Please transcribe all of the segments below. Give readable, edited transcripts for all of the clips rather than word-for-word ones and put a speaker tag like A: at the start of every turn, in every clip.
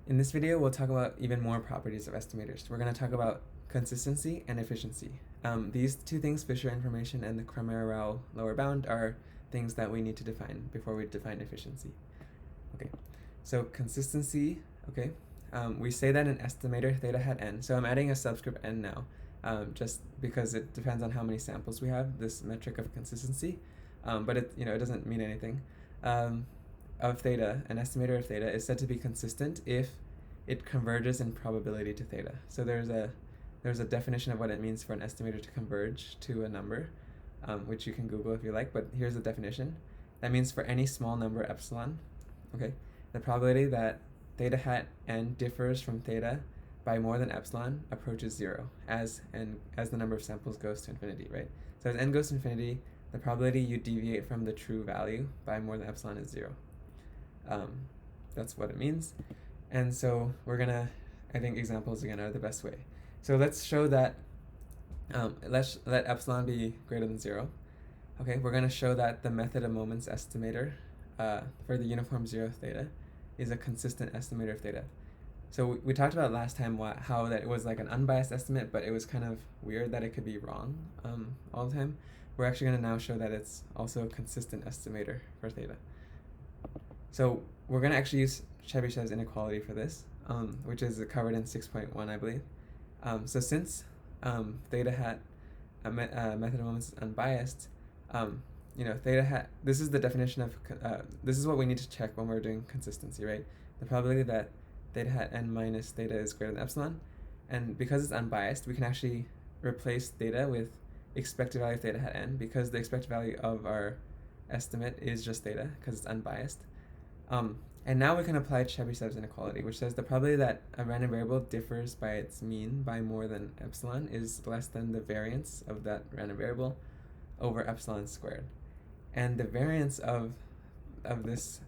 A: In this video, we'll talk about even more properties of estimators. We're going to talk about consistency and efficiency. These two things, Fisher information and the Cramer-Rao lower bound, are things that we need to define before we define efficiency. Okay, so consistency, okay, we say that an estimator theta hat n. So I'm adding a subscript n now, just because it depends on how many samples we have, this metric of consistency, but it doesn't mean anything. Of theta, an estimator of theta is said to be consistent if it converges in probability to theta. So there's a definition of what it means for an estimator to converge to a number, which you can Google if you like, but here's the definition. That means for any small number epsilon, okay, the probability that theta hat n differs from theta by more than epsilon approaches 0 as the number of samples goes to infinity, right? So as n goes to infinity, the probability you deviate from the true value by more than epsilon is 0. That's what it means. And so we're gonna, I think examples again are the best way. So let's show that, let's let epsilon be greater than 0. Okay, we're gonna show that the method of moments estimator for the uniform 0 theta is a consistent estimator of theta. So we talked about last time how that it was like an unbiased estimate, but it was kind of weird that it could be wrong all the time. We're actually gonna now show that it's also a consistent estimator for theta. So we're going to actually use Chebyshev's inequality for this, which is covered in 6.1, I believe. So since theta hat method of moments is unbiased, theta hat, this is the definition of, this is what we need to check when we're doing consistency, right? The probability that theta hat n minus theta is greater than epsilon. And because it's unbiased, we can actually replace theta with expected value of theta hat n, because the expected value of our estimate is just theta, because it's unbiased. And now we can apply Chebyshev's inequality, which says the probability that a random variable differs by its mean by more than epsilon is less than the variance of that random variable over epsilon squared. And the variance of this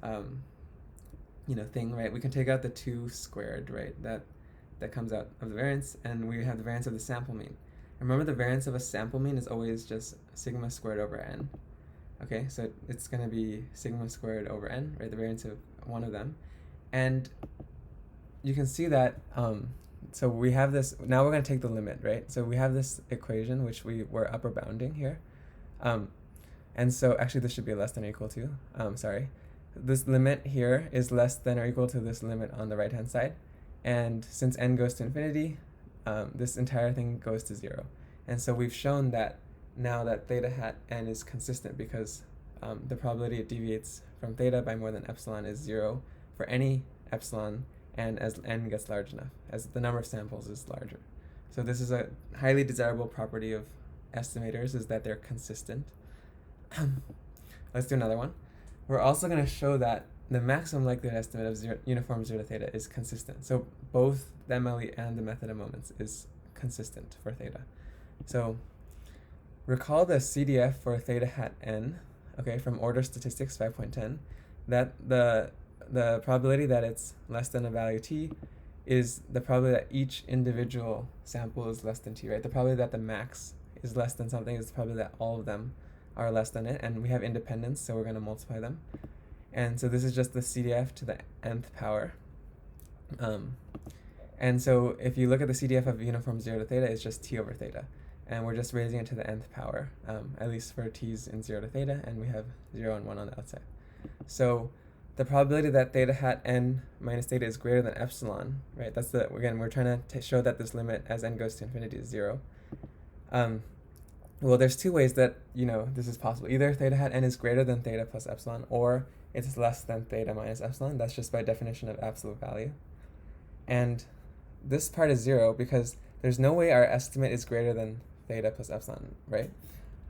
A: thing, right? We can take out the 2 squared, right? That comes out of the variance, and we have the variance of the sample mean. Remember, the variance of a sample mean is always just sigma squared over n. Okay, so it's going to be sigma squared over n, right, the variance of one of them. And you can see that, so we have this, now we're going to take the limit, right? So we have this equation, which we're upper bounding here. And so actually this should be less than or equal to, sorry. This limit here is less than or equal to this limit on the right-hand side. And since n goes to infinity, this entire thing goes to 0. And so we've shown that now that theta hat n is consistent because the probability it deviates from theta by more than epsilon is 0 for any epsilon, and as n gets large enough, as the number of samples is larger. So this is a highly desirable property of estimators, is that they're consistent. Let's do another one. We're also going to show that the maximum likelihood estimate of uniform 0 to theta is consistent. So both the MLE and the method of moments is consistent for theta. So recall the CDF for theta hat n, okay, from order statistics 5.10, that the probability that it's less than a value t is the probability that each individual sample is less than t, right? The probability that the max is less than something is the probability that all of them are less than it, and we have independence, so we're going to multiply them. And so this is just the CDF to the nth power. And so if you look at the CDF of uniform 0 to theta, it's just t over theta. And we're just raising it to the nth power, at least for t's in 0 to theta, and we have 0 and 1 on the outside. So the probability that theta hat n minus theta is greater than epsilon, right? That's the, again, we're trying to show that this limit as n goes to infinity is 0. Well, there's two ways that, this is possible. Either theta hat n is greater than theta plus epsilon, or it's less than theta minus epsilon. That's just by definition of absolute value. And this part is 0 because there's no way our estimate is greater than theta plus epsilon, right?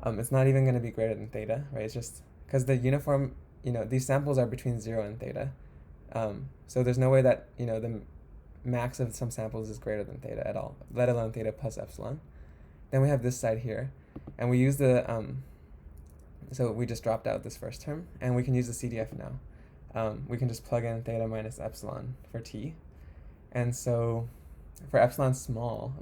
A: It's not even going to be greater than theta, right? It's just because the uniform, these samples are between 0 and theta. So there's no way that, the max of some samples is greater than theta at all, let alone theta plus epsilon. Then we have this side here, and we use the, so we just dropped out this first term, and we can use the CDF now. We can just plug in theta minus epsilon for t. And so for epsilon small,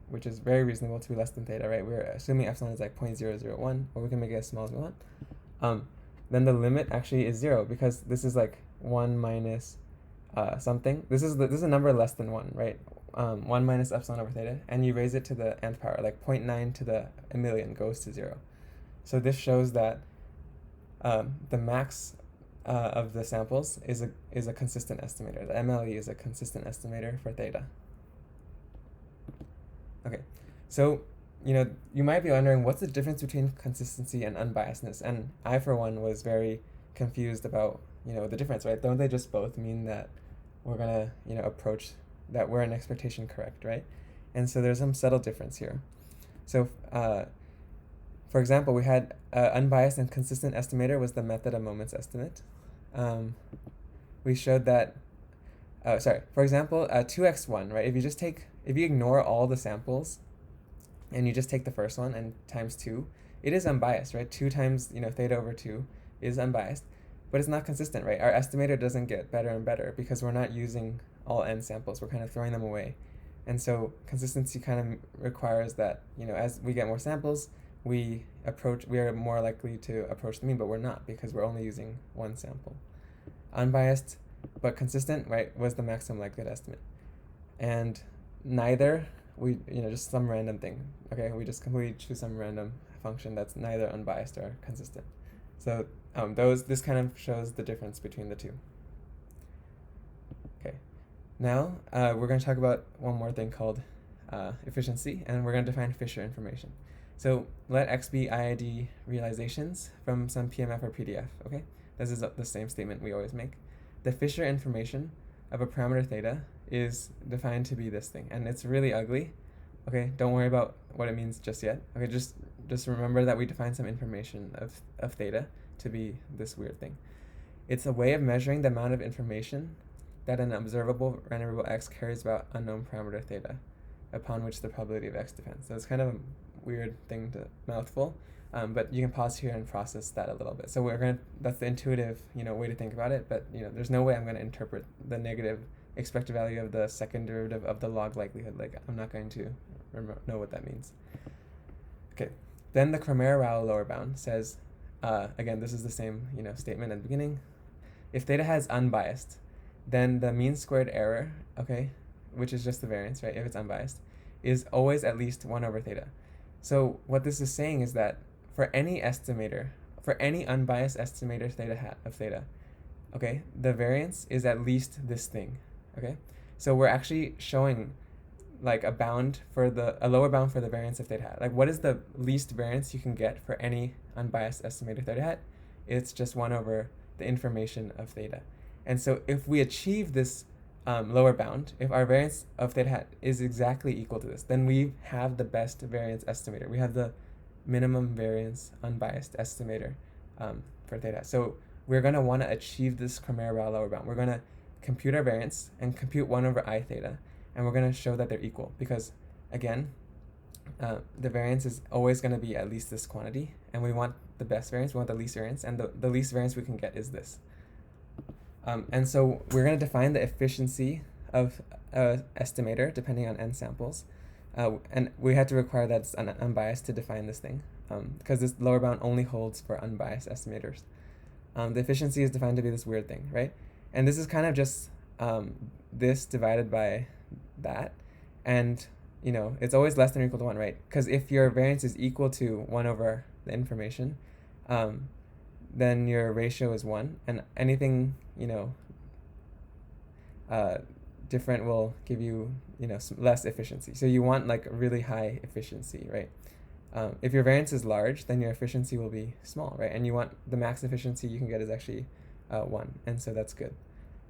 A: which is very reasonable to be less than theta, right? We're assuming epsilon is like 0.001, or we can make it as small as we want. Then the limit actually is 0, because this is like 1 minus something. This is a number less than 1, right? 1 minus epsilon over theta, and you raise it to the nth power, like 0.9 to the a million goes to 0. So this shows that the max of the samples is a consistent estimator. The MLE is a consistent estimator for theta. Okay, so you might be wondering, what's the difference between consistency and unbiasedness? And I, for one, was very confused about the difference, right? Don't they just both mean that we're gonna approach that we're an expectation correct, right? And so there's some subtle difference here. So for example, we had unbiased and consistent estimator was the method of moments estimate. We showed that for example, 2x1, right? If you ignore all the samples and you just take the first one and times 2, it is unbiased, right? 2 times theta over 2 is unbiased, but it's not consistent, right? Our estimator doesn't get better and better because we're not using all n samples. We're kind of throwing them away. And so consistency kind of requires that, as we get more samples, we are more likely to approach the mean, but we're not because we're only using one sample. Unbiased but consistent, right, was the maximum likelihood estimate. And neither, just some random thing, okay? We just completely choose some random function that's neither unbiased or consistent. So this kind of shows the difference between the two. Okay, now we're going to talk about one more thing called efficiency, and we're going to define Fisher information. So let X be IID realizations from some PMF or PDF, okay? This is the same statement we always make. The Fisher information of a parameter theta is defined to be this thing, and it's really ugly, okay? Don't worry about what it means just yet, okay? Just remember that we define some information of theta to be this weird thing. It's a way of measuring the amount of information that an observable random variable x carries about unknown parameter theta, upon which the probability of x depends. So it's kind of a weird thing to mouthful, but you can pause here and process that a little bit. So that's the intuitive way to think about it, but there's no way I'm going to interpret the negative expected value of the second derivative of the log likelihood. Like, I'm not going to know what that means. Okay, then the Cramer-Rao lower bound says, again, this is the same statement at the beginning. If theta has unbiased, then the mean squared error, okay, which is just the variance, right, if it's unbiased, is always at least 1 over theta. So what this is saying is that for any estimator, for any unbiased estimator of theta, okay, the variance is at least this thing, okay? So we're actually showing like a lower bound for the variance of theta hat. Like, what is the least variance you can get for any unbiased estimator theta hat? It's just 1 over the information of theta. And so if we achieve this lower bound, if our variance of theta hat is exactly equal to this, then we have the best variance estimator. We have the minimum variance unbiased estimator for theta. So we're going to want to achieve this Cramer-Rao lower bound. We're going to compute our variance and compute 1 over I theta, and we're going to show that they're equal because, again, the variance is always going to be at least this quantity, and we want the best variance, we want the least variance, and the least variance we can get is this. And so we're going to define the efficiency of estimator depending on n samples. And we had to require that it's unbiased to define this thing, because this lower bound only holds for unbiased estimators. The efficiency is defined to be this weird thing, right? And this is kind of just this divided by that. And, it's always less than or equal to 1, right? Because if your variance is equal to 1 over the information, then your ratio is 1. And anything, different will give you, less efficiency. So you want like really high efficiency, right? If your variance is large, then your efficiency will be small, right? And you want the max efficiency you can get is actually 1, and so that's good.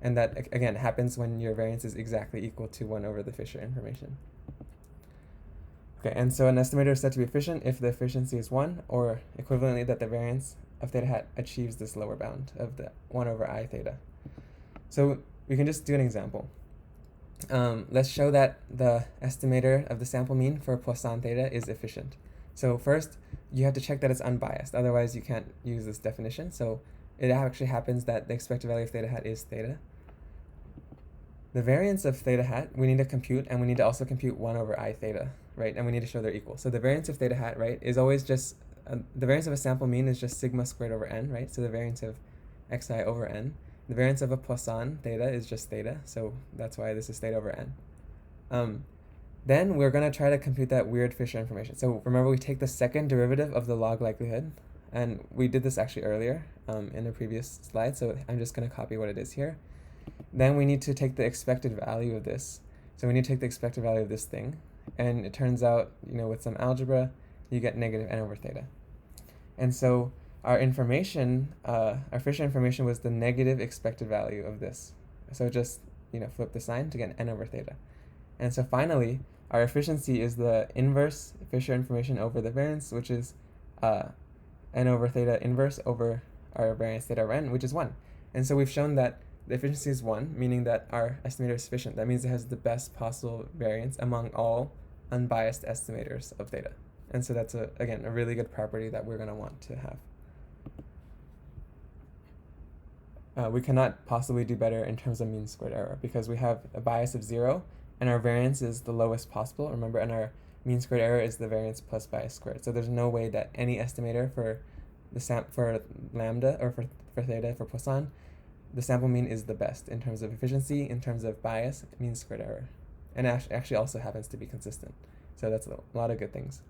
A: And that, again, happens when your variance is exactly equal to 1 over the Fisher information. Okay, and so an estimator is said to be efficient if the efficiency is 1, or equivalently that the variance of theta hat achieves this lower bound of the 1 over I theta. So we can just do an example. Let's show that the estimator of the sample mean for POISSON theta is efficient. So first, you have to check that it's unbiased. Otherwise, you can't use this definition. So it actually happens that the expected value of theta hat is theta. The variance of theta hat we need to compute, and we need to also compute 1 over I theta, right? And we need to show they're equal. So the variance of theta hat, right, is always just, the variance of a sample mean is just sigma squared over n, right? So the variance of xi over n. The variance of a Poisson theta is just theta, so that's why this is theta over n. Then we're going to try to compute that weird Fisher information. So remember, we take the second derivative of the log likelihood, and we did this actually earlier in a previous slide, so I'm just going to copy what it is here. Then we need to take the expected value of this. So we need to take the expected value of this thing, and it turns out, with some algebra, you get negative n over theta. And so our information, our Fisher information was the negative expected value of this. So just, flip the sign to get n over theta. And so finally, our efficiency is the inverse Fisher information over the variance, which is n over theta inverse over our variance theta over n, which is 1. And so we've shown that the efficiency is 1, meaning that our estimator is efficient. That means it has the best possible variance among all unbiased estimators of theta. And so that's, again, a really good property that we're going to want to have. We cannot possibly do better in terms of mean squared error because we have a bias of 0, and our variance is the lowest possible, remember, and our mean squared error is the variance plus bias squared. So there's no way that any estimator for lambda or for theta, for Poisson, the sample mean is the best in terms of efficiency, in terms of bias, mean squared error. And actually also happens to be consistent. So that's a lot of good things.